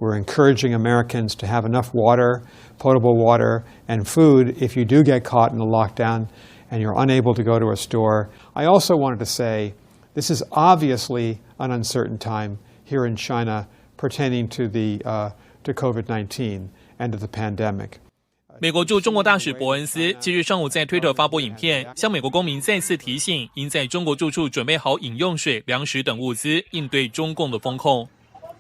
We're encouraging Americans to have enough water, potable water, and food if you do get caught in a lockdown and you're unable to go to a store. I also wanted to say this is obviously an uncertain time here in China pertaining to COVID-19 and to the pandemic. 美国驻中国大使伯恩斯7日上午在推特发布影片，向美国公民再次提醒，应在中国住处准备好饮用水、粮食等物资，应对中共的封控。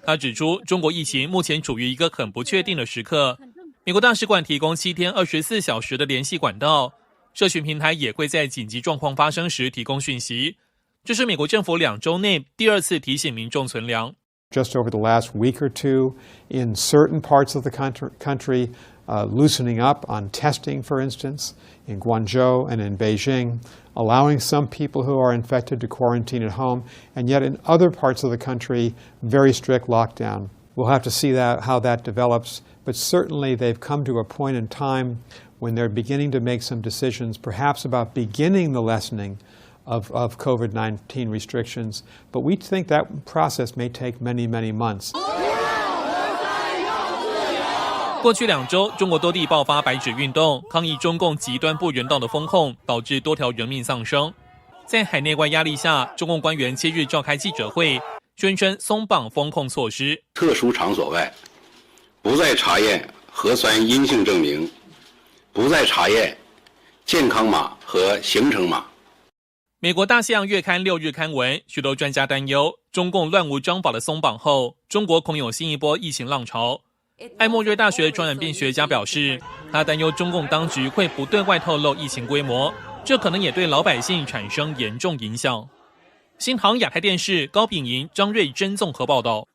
他指出，中国疫情目前处于一个很不确定的时刻。美国大使馆提供7天24小时的联系管道，社群平台也会在紧急状况发生时提供讯息。这是美国政府2周内第2次提醒民众存粮。Just over the last week or two, in certain parts of the country, loosening up on testing, for instance, in Guangzhou and in Beijing, allowing some people who are infected to quarantine at home, and yet in other parts of the country, very strict lockdown. We'll have to see how that develops, but certainly they've come to a point in time when they're beginning to make some decisions, perhaps about beginning the lessening of COVID-19 restrictions, but we think that process may take many, many months. 过去2周，中国多地爆发白纸运动，抗议中共极端不人道的封控，导致多条人命丧生。在海内外压力下，中共官员7日召开记者会，宣称松绑封控措施。特殊场所外，不再查验核酸阴性证明，不再查验健康码和行程码。美国大西洋月刊6日刊文，许多专家担忧，中共乱无章法的松绑后，中国恐有新一波疫情浪潮。艾默瑞大学传染病学家表示，他担忧中共当局会不对外透露疫情规模，这可能也对老百姓产生严重影响。新唐亚太电视高秉莹、张瑞珍综合报道。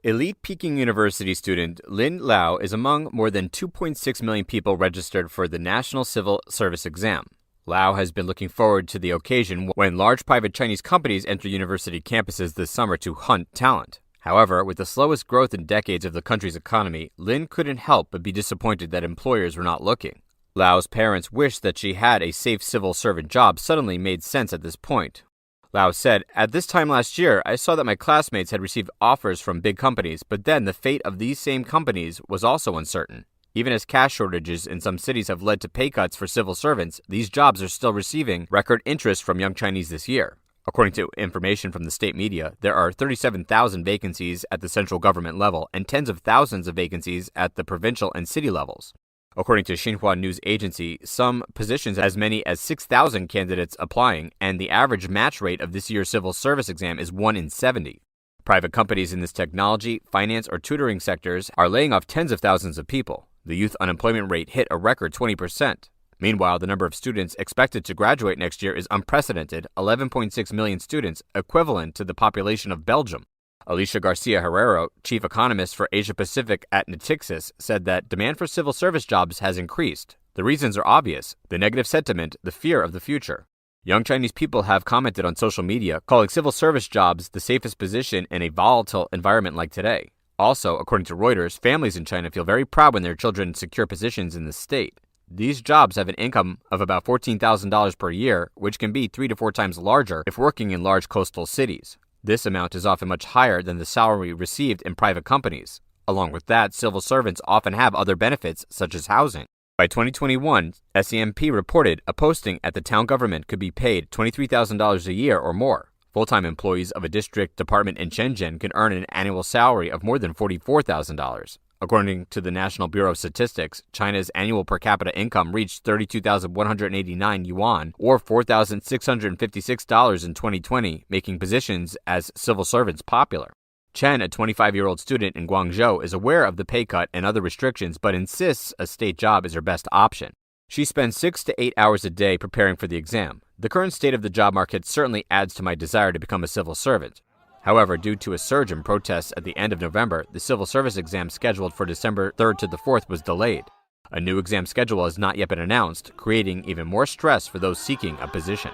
Elite Peking University student Lin Lao is among more than 2.6 million people registered for the National Civil Service exam. Lao has been looking forward to the occasion when large private Chinese companies enter university campuses this summer to hunt talent. However, with the slowest growth in decades of the country's economy, Lin couldn't help but be disappointed that employers were not looking. Lao's parents wished that she had a safe civil servant job suddenly made sense at this point. Lao said, "At this time last year, I saw that my classmates had received offers from big companies, but then the fate of these same companies was also uncertain. Even as cash shortages in some cities have led to pay cuts for civil servants, these jobs are still receiving record interest from young Chinese this year." According to information from the state media, there are 37,000 vacancies at the central government level and tens of thousands of vacancies at the provincial and city levels. According to Xinhua News Agency, some positions as many as 6,000 candidates applying, and the average match rate of this year's civil service exam is 1 in 70. Private companies in this technology, finance, or tutoring sectors are laying off tens of thousands of people. The youth unemployment rate hit a record 20%. Meanwhile, the number of students expected to graduate next year is unprecedented, 11.6 million students, equivalent to the population of Belgium. Alicia Garcia Herrero, chief economist for Asia Pacific at Natixis, said that demand for civil service jobs has increased. The reasons are obvious: the negative sentiment, the fear of the future. Young Chinese people have commented on social media, calling civil service jobs the safest position in a volatile environment like today. Also, according to Reuters, families in China feel very proud when their children secure positions in the state. These jobs have an income of about $14,000 per year, which can be 3 to 4 times larger if working in large coastal cities. This amount is often much higher than the salary received in private companies. Along with that, civil servants often have other benefits, such as housing. By 2021, SEMP reported a posting at the town government could be paid $23,000 a year or more. Full-time employees of a district department in Shenzhen can earn an annual salary of more than $44,000. According to the National Bureau of Statistics, China's annual per capita income reached 32,189 yuan, or $4,656 in 2020, making positions as civil servants popular. Chen, a 25-year-old student in Guangzhou, is aware of the pay cut and other restrictions, but insists a state job is her best option. She spends 6 to 8 hours a day preparing for the exam. The current state of the job market certainly adds to my desire to become a civil servant. However, due to a surge in protests at the end of November, the civil service exam scheduled for December 3rd to the 4th was delayed. A new exam schedule has not yet been announced, creating even more stress for those seeking a position.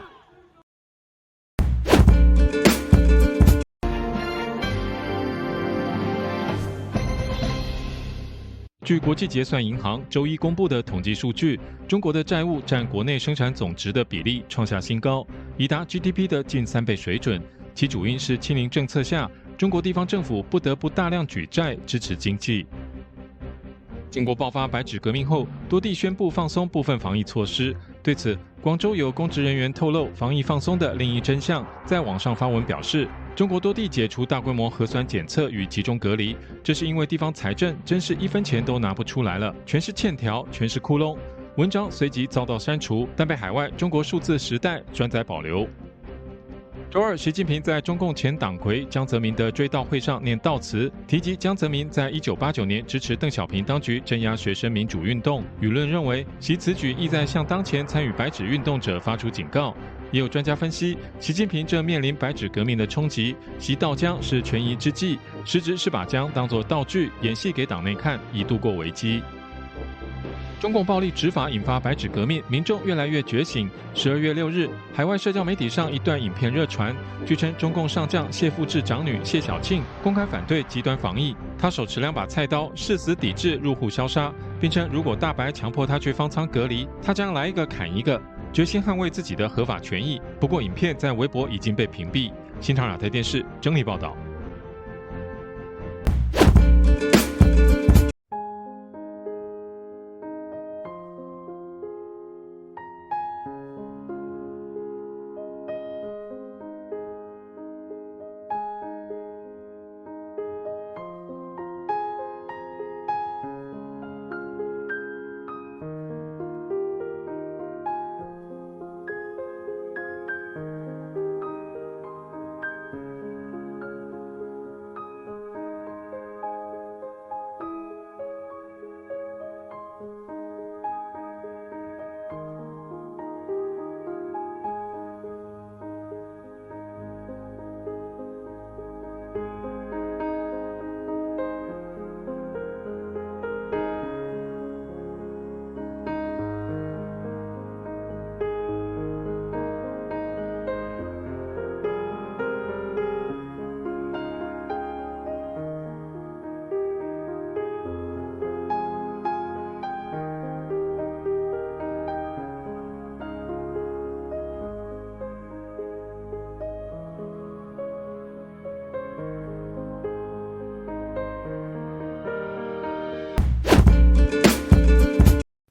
据国际结算银行周一公布的统计数据，中国的债务占国内生产总值的比例创下新高，已达 GDP 的近3倍水准。其主因是清零政策下，中国地方政府不得不大量举债支持经济。中国爆发白纸革命后，多地宣布放松部分防疫措施。对此，广州有公职人员透露防疫放松的另一真相，在网上发文表示，中国多地解除大规模核酸检测与集中隔离，这是因为地方财政真是1分钱都拿不出来了，全是欠条，全是窟窿。文章随即遭到删除，但被海外中国数字时代专载保留。周二，习近平在中共前党魁江泽民的追悼会上念悼词，提及江泽民在1989年支持邓小平当局镇压学生民主运动。舆论认为，其此举意在向当前参与白纸运动者发出警告。也有专家分析，习近平正面临白纸革命的冲击，其悼江是权宜之计，实质是把江当作道具演戏给党内看，以度过危机。中共暴力执法引发白纸革命，民众越来越觉醒。12月6日，海外社交媒体上一段影片热传，据称中共上将谢富治长女谢小庆公开反对极端防疫，她手持2把菜刀，誓死抵制入户消杀，并称如果大白强迫她去方舱隔离，她将来一个砍一个，决心捍卫自己的合法权益。不过，影片在微博已经被屏蔽。新唐亚太电视整理报道。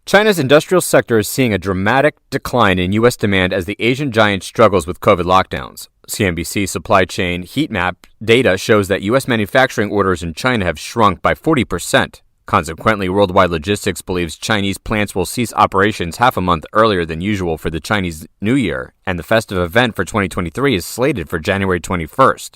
China's industrial sector is seeing a dramatic decline in U.S. demand as the Asian giant struggles with COVID lockdowns. CNBC supply chain heat map data shows that U.S. manufacturing orders in China have shrunk by 40%. Consequently, Worldwide Logistics believes Chinese plants will cease operations half a month earlier than usual for the Chinese New Year, and the festive event for 2023 is slated for January 21st.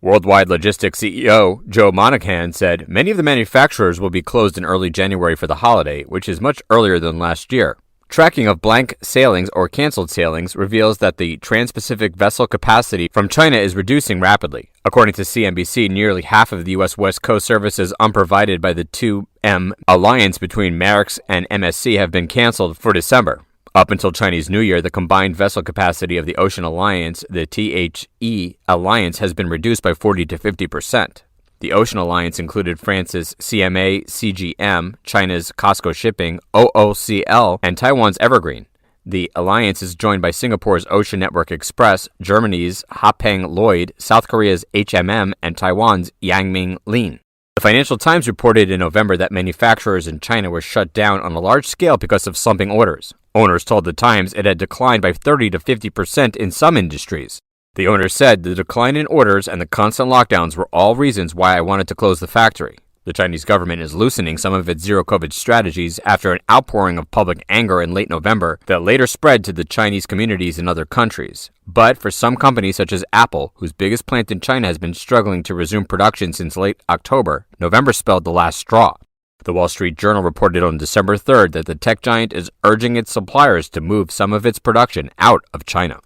Worldwide Logistics CEO Joe Monahan said many of the manufacturers will be closed in early January for the holiday, which is much earlier than last year. Tracking of blank sailings or canceled sailings reveals that the trans-Pacific vessel capacity from China is reducing rapidly. According to CNBC, nearly half of the U.S. West Coast services unprovided by the 2M alliance between Maersk and MSC have been canceled for December. Up until Chinese New Year, the combined vessel capacity of the Ocean Alliance, the THE Alliance, has been reduced by 40 to 50%. The Ocean Alliance included France's CMA CGM, China's COSCO Shipping, OOCL, and Taiwan's Evergreen. The alliance is joined by Singapore's Ocean Network Express, Germany's Hapag Lloyd, South Korea's HMM, and Taiwan's Yangming Lin. The Financial Times reported in November that manufacturers in China were shut down on a large scale because of slumping orders. Owners told the Times it had declined by 30 to 50% in some industries. The owner said the decline in orders and the constant lockdowns were all reasons why I wanted to close the factory. The Chinese government is loosening some of its zero-COVID strategies after an outpouring of public anger in late November that later spread to the Chinese communities in other countries. But for some companies such as Apple, whose biggest plant in China has been struggling to resume production since late October, November spelled the last straw. The Wall Street Journal reported on December 3rd that the tech giant is urging its suppliers to move some of its production out of China.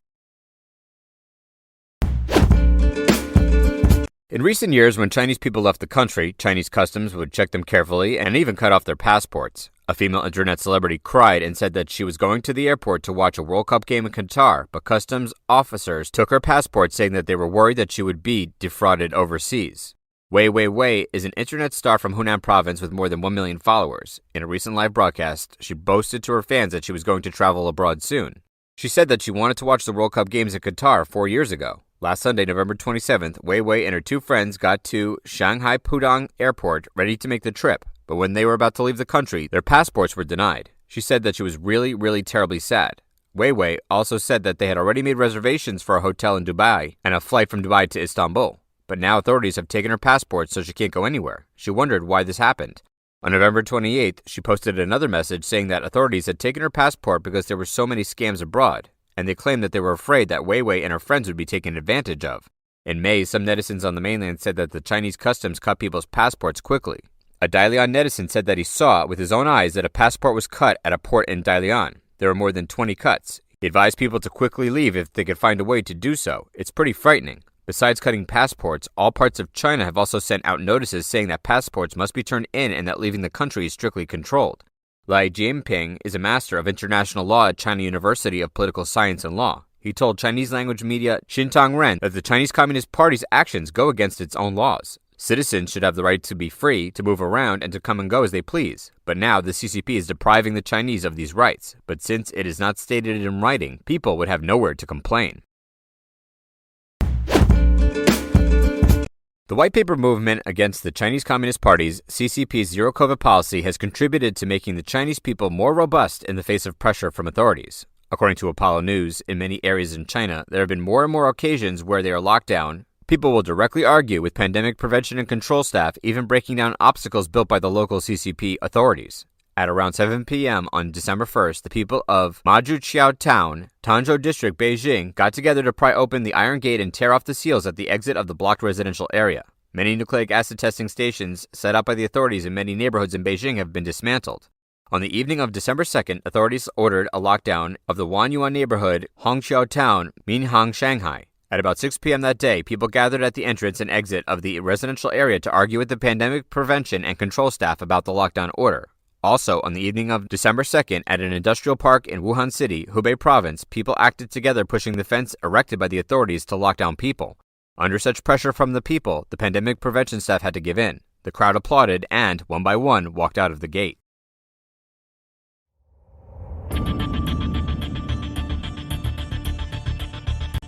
In recent years, when Chinese people left the country, Chinese customs would check them carefully and even cut off their passports. A female internet celebrity cried and said that she was going to the airport to watch a World Cup game in Qatar, but customs officers took her passport, saying that they were worried that she would be defrauded overseas. Wei Wei is an internet star from Hunan province with more than 1 million followers. In a recent live broadcast, she boasted to her fans that she was going to travel abroad soon. She said that she wanted to watch the World Cup games in Qatar 4 years ago. Last Sunday, November 27th, Wei Wei and her two friends got to Shanghai Pudong Airport ready to make the trip, but when they were about to leave the country, their passports were denied. She said that she was really terribly sad. Wei Wei also said that they had already made reservations for a hotel in Dubai and a flight from Dubai to Istanbul, but now authorities have taken her passport so she can't go anywhere. She wondered why this happened. On November 28th, she posted another message saying that authorities had taken her passport because there were so many scams abroad, and they claimed that they were afraid that Wei Wei and her friends would be taken advantage of. In May, some netizens on the mainland said that the Chinese customs cut people's passports quickly. A Dalian netizen said that he saw with his own eyes that a passport was cut at a port in Dalian. There were more than 20 cuts. He advised people to quickly leave if they could find a way to do so. It's pretty frightening. Besides cutting passports, all parts of China have also sent out notices saying that passports must be turned in and that leaving the country is strictly controlled. Lai Jianping is a master of international law at China University of Political Science and Law. He told Chinese language media Xintang Ren that the Chinese Communist Party's actions go against its own laws. Citizens should have the right to be free, to move around, and to come and go as they please. But now the CCP is depriving the Chinese of these rights. But since it is not stated in writing, people would have nowhere to complain. The White Paper movement against the Chinese Communist Party's CCP's zero-COVID policy has contributed to making the Chinese people more robust in the face of pressure from authorities. According to Apollo News, in many areas in China, there have been more and more occasions where they are locked down. People will directly argue with pandemic prevention and control staff, even breaking down obstacles built by the local CCP authorities. At around 7 p.m. on December 1st, the people of Majuqiao Town, Tanzhou District, Beijing, got together to pry open the iron gate and tear off the seals at the exit of the blocked residential area. Many nucleic acid testing stations set up by the authorities in many neighborhoods in Beijing have been dismantled. On the evening of December 2nd, authorities ordered a lockdown of the Wanyuan neighborhood, Hongqiao Town, Minhang, Shanghai. At about 6 p.m. that day, people gathered at the entrance and exit of the residential area to argue with the pandemic prevention and control staff about the lockdown order. Also, on the evening of December 2nd, at an industrial park in Wuhan City, Hubei Province, people acted together pushing the fence erected by the authorities to lock down people. Under such pressure from the people, the pandemic prevention staff had to give in. The crowd applauded and, one by one, walked out of the gate.